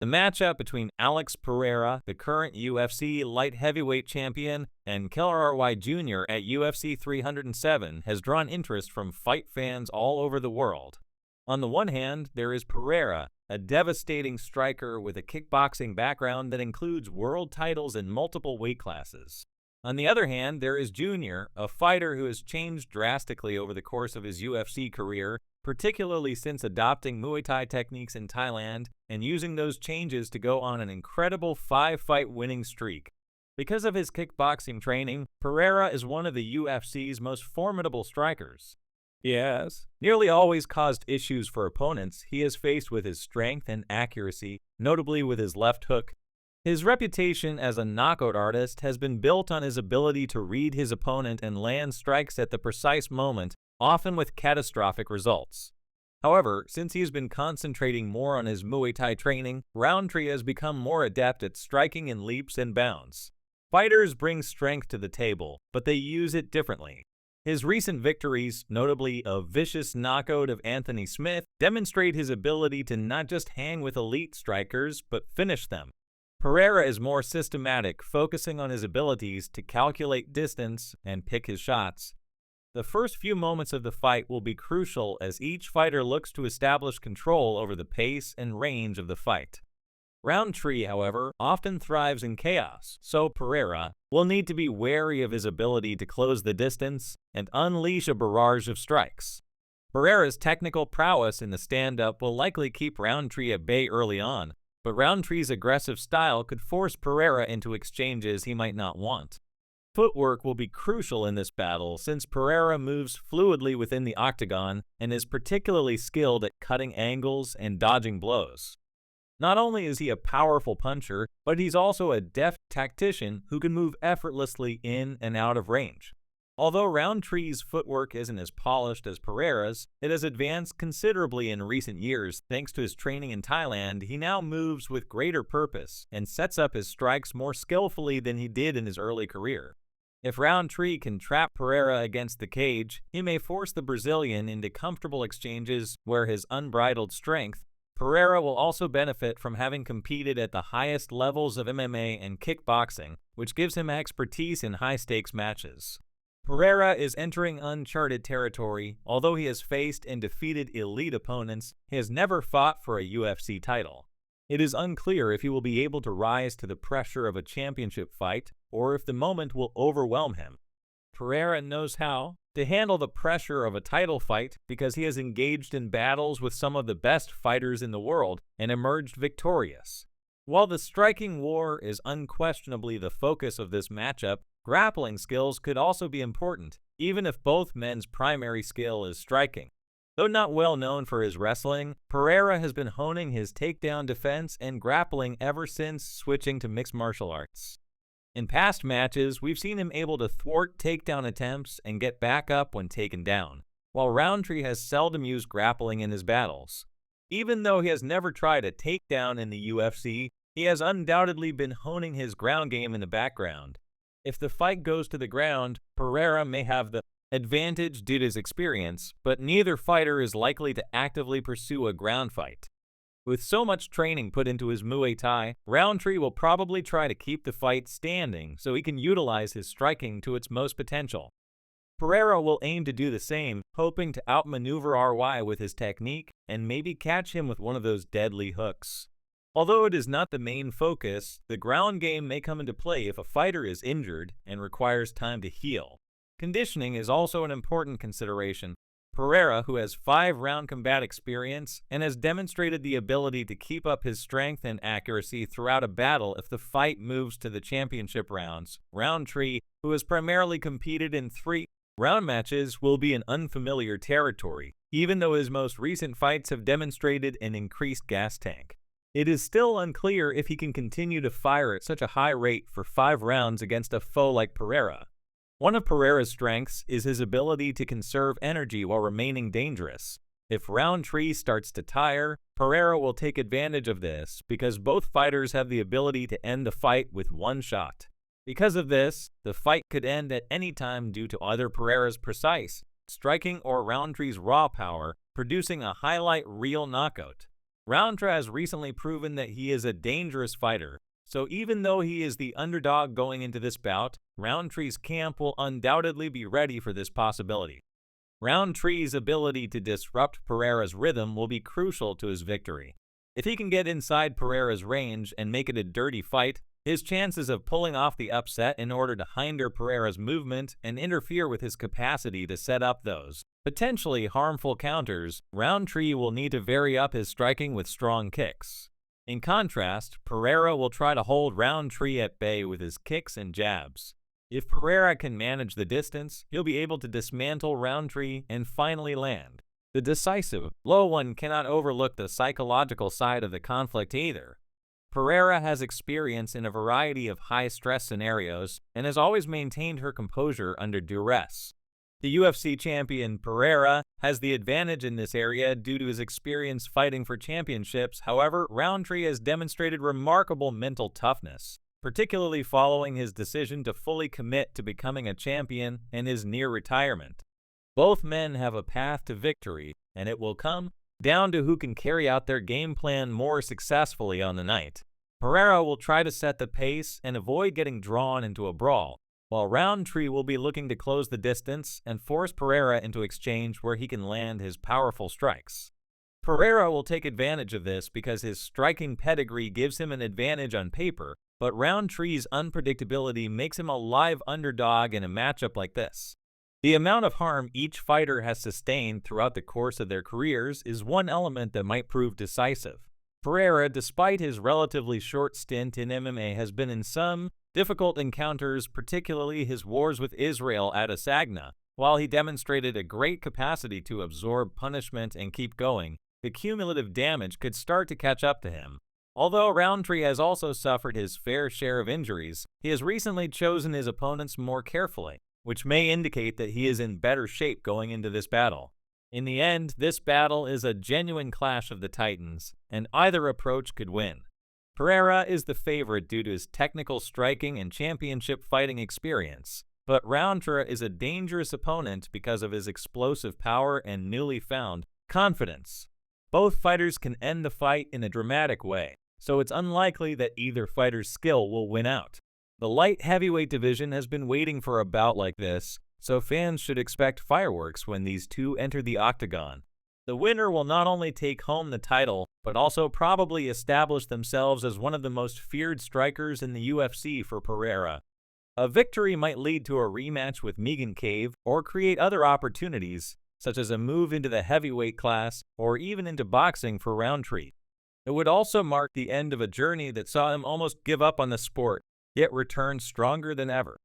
The matchup between Alex Pereira, the current UFC light heavyweight champion, and Khalil Jr. at UFC 307 has drawn interest from fight fans all over the world. On the one hand, there is Pereira, a devastating striker with a kickboxing background that includes world titles in multiple weight classes. On the other hand, there is Jr., a fighter who has changed drastically over the course of his UFC career, particularly since adopting Muay Thai techniques in Thailand and using those changes to go on an incredible 5-fight winning streak. Because of his kickboxing training, Pereira is one of the UFC's most formidable strikers. He has nearly always caused issues for opponents he has faced with his strength and accuracy, notably with his left hook. His reputation as a knockout artist has been built on his ability to read his opponent and land strikes at the precise moment, often with catastrophic results. However, since he has been concentrating more on his Muay Thai training, Roundtree has become more adept at striking in leaps and bounds. Fighters bring strength to the table, but they use it differently. His recent victories, notably a vicious knockout of Anthony Smith, demonstrate his ability to not just hang with elite strikers, but finish them. Pereira is more systematic, focusing on his abilities to calculate distance and pick his shots. The first few moments of the fight will be crucial as each fighter looks to establish control over the pace and range of the fight. Roundtree, however, often thrives in chaos, so Pereira will need to be wary of his ability to close the distance and unleash a barrage of strikes. Pereira's technical prowess in the stand-up will likely keep Roundtree at bay early on, but Roundtree's aggressive style could force Pereira into exchanges he might not want. Footwork will be crucial in this battle since Pereira moves fluidly within the octagon and is particularly skilled at cutting angles and dodging blows. Not only is he a powerful puncher, but he's also a deft tactician who can move effortlessly in and out of range. Although Roundtree's footwork isn't as polished as Pereira's, it has advanced considerably in recent years thanks to his training in Thailand. He now moves with greater purpose and sets up his strikes more skillfully than he did in his early career. If Roundtree can trap Pereira against the cage, he may force the Brazilian into comfortable exchanges where his unbridled strength. Pereira will also benefit from having competed at the highest levels of MMA and kickboxing, which gives him expertise in high-stakes matches. Pereira is entering uncharted territory. Although he has faced and defeated elite opponents, he has never fought for a UFC title. It is unclear if he will be able to rise to the pressure of a championship fight or if the moment will overwhelm him. Pereira knows how to handle the pressure of a title fight because he has engaged in battles with some of the best fighters in the world and emerged victorious. While the striking war is unquestionably the focus of this matchup, grappling skills could also be important, even if both men's primary skill is striking. Though not well known for his wrestling, Pereira has been honing his takedown defense and grappling ever since switching to mixed martial arts. In past matches, we've seen him able to thwart takedown attempts and get back up when taken down, while Roundtree has seldom used grappling in his battles. Even though he has never tried a takedown in the UFC, he has undoubtedly been honing his ground game in the background. If the fight goes to the ground, Pereira may have the advantage due to his experience, but neither fighter is likely to actively pursue a ground fight. With so much training put into his Muay Thai, Roundtree will probably try to keep the fight standing so he can utilize his striking to its most potential. Pereira will aim to do the same, hoping to outmaneuver RY with his technique and maybe catch him with one of those deadly hooks. Although it is not the main focus, the ground game may come into play if a fighter is injured and requires time to heal. Conditioning is also an important consideration. Pereira, who has 5-round combat experience and has demonstrated the ability to keep up his strength and accuracy throughout a battle if the fight moves to the championship rounds. Roundtree, who has primarily competed in 3-round matches, will be in unfamiliar territory, even though his most recent fights have demonstrated an increased gas tank. It is still unclear if he can continue to fire at such a high rate for 5 rounds against a foe like Pereira. One of Pereira's strengths is his ability to conserve energy while remaining dangerous. If Roundtree starts to tire, Pereira will take advantage of this because both fighters have the ability to end the fight with one shot. Because of this, the fight could end at any time due to either Pereira's precise striking or Roundtree's raw power, producing a highlight reel knockout. Roundtree has recently proven that he is a dangerous fighter, so even though he is the underdog going into this bout, Roundtree's camp will undoubtedly be ready for this possibility. Roundtree's ability to disrupt Pereira's rhythm will be crucial to his victory. If he can get inside Pereira's range and make it a dirty fight, his chances of pulling off the upset in order to hinder Pereira's movement and interfere with his capacity to set up those potentially harmful counters, Roundtree will need to vary up his striking with strong kicks. In contrast, Pereira will try to hold Roundtree at bay with his kicks and jabs. If Pereira can manage the distance, he'll be able to dismantle Roundtree and finally land. The decisive blow. One cannot overlook the psychological side of the conflict either. Pereira has experience in a variety of high-stress scenarios and has always maintained her composure under duress. The UFC champion Pereira has the advantage in this area due to his experience fighting for championships. However, Roundtree has demonstrated remarkable mental toughness, particularly following his decision to fully commit to becoming a champion and his near retirement. Both men have a path to victory, and it will come down to who can carry out their game plan more successfully on the night. Pereira will try to set the pace and avoid getting drawn into a brawl, while Roundtree will be looking to close the distance and force Pereira into exchange where he can land his powerful strikes. Pereira will take advantage of this because his striking pedigree gives him an advantage on paper, but Roundtree's unpredictability makes him a live underdog in a matchup like this. The amount of harm each fighter has sustained throughout the course of their careers is one element that might prove decisive. Pereira, despite his relatively short stint in MMA, has been in some difficult encounters, particularly his wars with Israel at Asagna. While he demonstrated a great capacity to absorb punishment and keep going, the cumulative damage could start to catch up to him. Although Roundtree has also suffered his fair share of injuries, he has recently chosen his opponents more carefully, which may indicate that he is in better shape going into this battle. In the end, this battle is a genuine clash of the titans, and either approach could win. Pereira is the favorite due to his technical striking and championship fighting experience, but Roundtree is a dangerous opponent because of his explosive power and newly found confidence. Both fighters can end the fight in a dramatic way, so it's unlikely that either fighter's skill will win out. The light heavyweight division has been waiting for a bout like this, so fans should expect fireworks when these two enter the octagon. The winner will not only take home the title, but also probably establish themselves as one of the most feared strikers in the UFC for Pereira. A victory might lead to a rematch with Megan Cave or create other opportunities, such as a move into the heavyweight class or even into boxing for Roundtree. It would also mark the end of a journey that saw him almost give up on the sport, yet return stronger than ever.